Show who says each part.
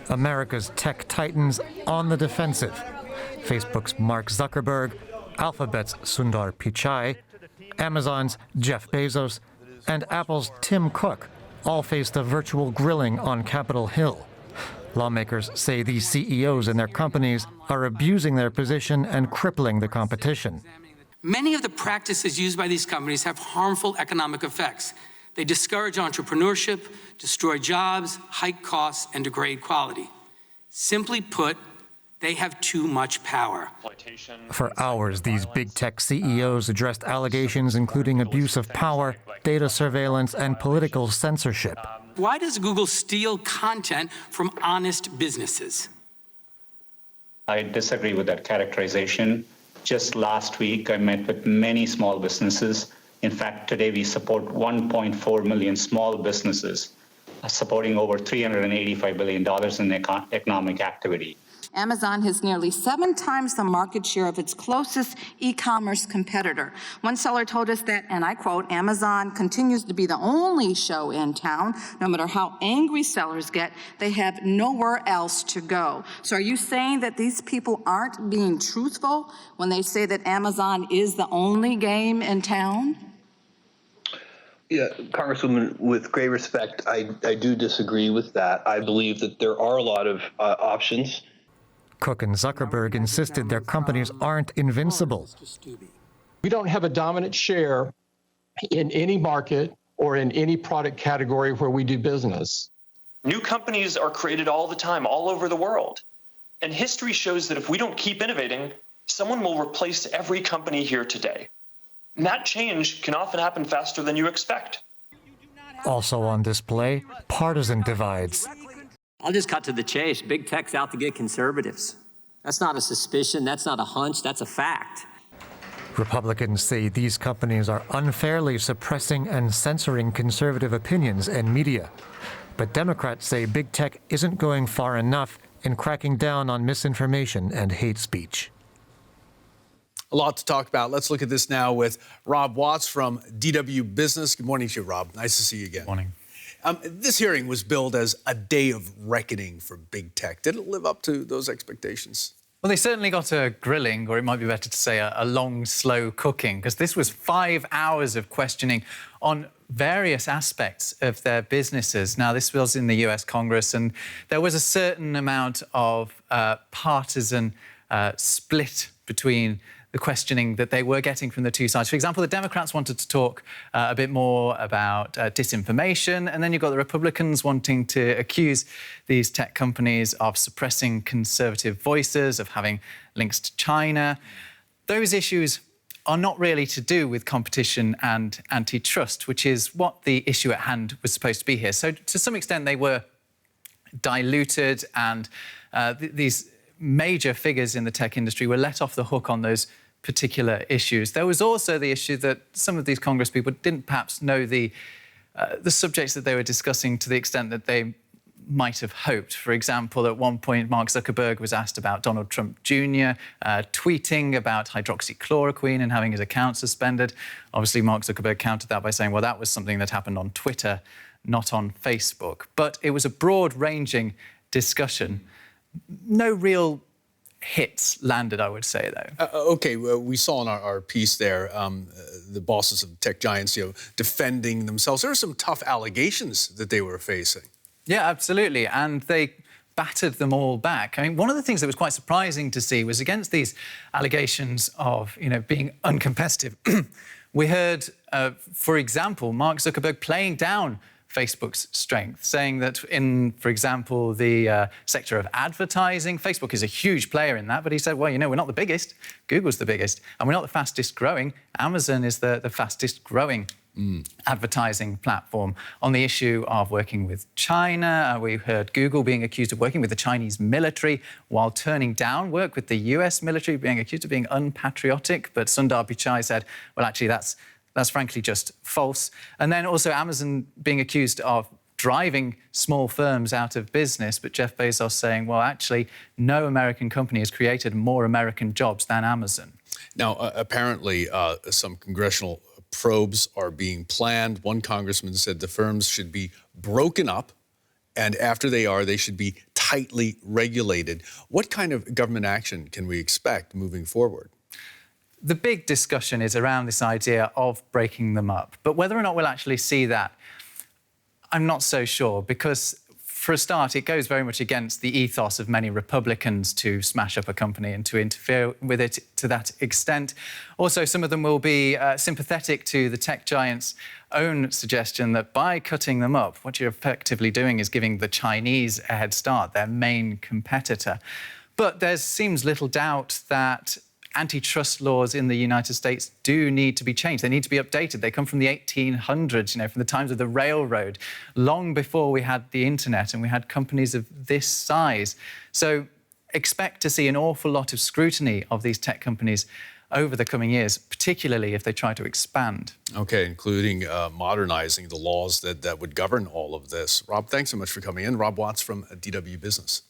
Speaker 1: America's tech titans on the defensive. Facebook's Mark Zuckerberg, Alphabet's Sundar Pichai, Amazon's Jeff Bezos, and Apple's Tim Cook all faced a virtual grilling on Capitol Hill. Lawmakers say these CEOs and their companies are abusing their position and crippling the competition.
Speaker 2: Many of the practices used by these companies have harmful economic effects. They discourage entrepreneurship, destroy jobs, hike costs, and degrade quality. Simply put, they have too much power.
Speaker 1: For hours, these big tech CEOs addressed allegations including abuse of power, data surveillance, and political censorship.
Speaker 2: Why does Google steal content from honest businesses?
Speaker 3: I disagree with that characterization. Just last week, I met with many small businesses. In fact, today we support 1.4 million small businesses, supporting over $385 billion in economic activity.
Speaker 4: Amazon has nearly 7 times the market share of its closest e-commerce competitor. One seller told us that, and I quote, Amazon continues to be the only show in town. No matter how angry sellers get, they have nowhere else to go. So are you saying that these people aren't being truthful when they say that Amazon is the only game in town?
Speaker 5: Yeah, Congresswoman, with great respect, I do disagree with that. I believe that there are a lot of options.
Speaker 1: Cook and Zuckerberg insisted their companies aren't invincible.
Speaker 6: We don't have a dominant share in any market or in any product category where we do business.
Speaker 7: New companies are created all the time, all over the world. And history shows that if we don't keep innovating, someone will replace every company here today. And that change can often happen faster than you expect.
Speaker 1: Also on display, partisan divides.
Speaker 8: I'll just cut to the chase. Big tech's out to get conservatives. That's not a suspicion. That's not a hunch. That's a fact.
Speaker 1: Republicans say these companies are unfairly suppressing and censoring conservative opinions and media. But Democrats say big tech isn't going far enough in cracking down on misinformation and hate speech.
Speaker 9: A lot to talk about. Let's look at this now with Rob Watts from DW Business. Good morning to you, Rob. Nice to see you again.
Speaker 10: Morning.
Speaker 9: This hearing was billed as a day of reckoning for big tech. Did it live up to those expectations?
Speaker 10: Well, they certainly got a grilling, or it might be better to say a long, slow cooking, because this was 5 hours of questioning on various aspects of their businesses. Now, this was in the US Congress, and there was a certain amount of partisan split between the questioning that they were getting from the two sides. For example, the Democrats wanted to talk a bit more about disinformation, and then you've got the Republicans wanting to accuse these tech companies of suppressing conservative voices, of having links to China. Those issues are not really to do with competition and antitrust, which is what the issue at hand was supposed to be here. So to some extent, they were diluted, and these major figures in the tech industry were let off the hook on those particular issues. There was also the issue that some of these Congress people didn't perhaps know the subjects that they were discussing to the extent that they might have hoped. For example, at one point, Mark Zuckerberg was asked about Donald Trump Jr. Tweeting about hydroxychloroquine and having his account suspended. Obviously, Mark Zuckerberg countered that by saying, well, that was something that happened on Twitter, not on Facebook. But it was a broad-ranging discussion. No real hits landed, I would say, though.
Speaker 9: OK, well, we saw in our piece there the bosses of tech giants, defending themselves. There were some tough allegations that they were facing.
Speaker 10: Yeah, absolutely. And they battered them all back. I mean, one of the things that was quite surprising to see was against these allegations of, being uncompetitive. We heard, for example, Mark Zuckerberg playing down Facebook's strength, saying that in, for example, the sector of advertising, Facebook is a huge player in that, but he said, well, we're not the biggest. Google's the biggest, and we're not the fastest growing. Amazon is the fastest growing advertising platform. On the issue of working with China, we heard Google being accused of working with the Chinese military while turning down work with the US military, being accused of being unpatriotic. But Sundar Pichai said, well, actually, that's frankly just false. And then also Amazon being accused of driving small firms out of business, but Jeff Bezos saying, well, actually, no American company has created more American jobs than Amazon.
Speaker 9: Now, apparently, some congressional probes are being planned. One congressman said the firms should be broken up, and after they should be tightly regulated. What kind of government action can we expect moving forward?
Speaker 10: The big discussion is around this idea of breaking them up. But whether or not we'll actually see that, I'm not so sure, because for a start, it goes very much against the ethos of many Republicans to smash up a company and to interfere with it to that extent. Also, some of them will be sympathetic to the tech giants' own suggestion that by cutting them up, what you're effectively doing is giving the Chinese a head start, their main competitor. But there seems little doubt that antitrust laws in the United States do need to be changed. They need to be updated. They come from the 1800s, from the times of the railroad, long before we had the internet and we had companies of this size. So expect to see an awful lot of scrutiny of these tech companies over the coming years, particularly if they try to expand. Okay,
Speaker 9: including modernizing the laws that would govern all of this. Rob, thanks so much for coming in. Rob Watts from DW Business.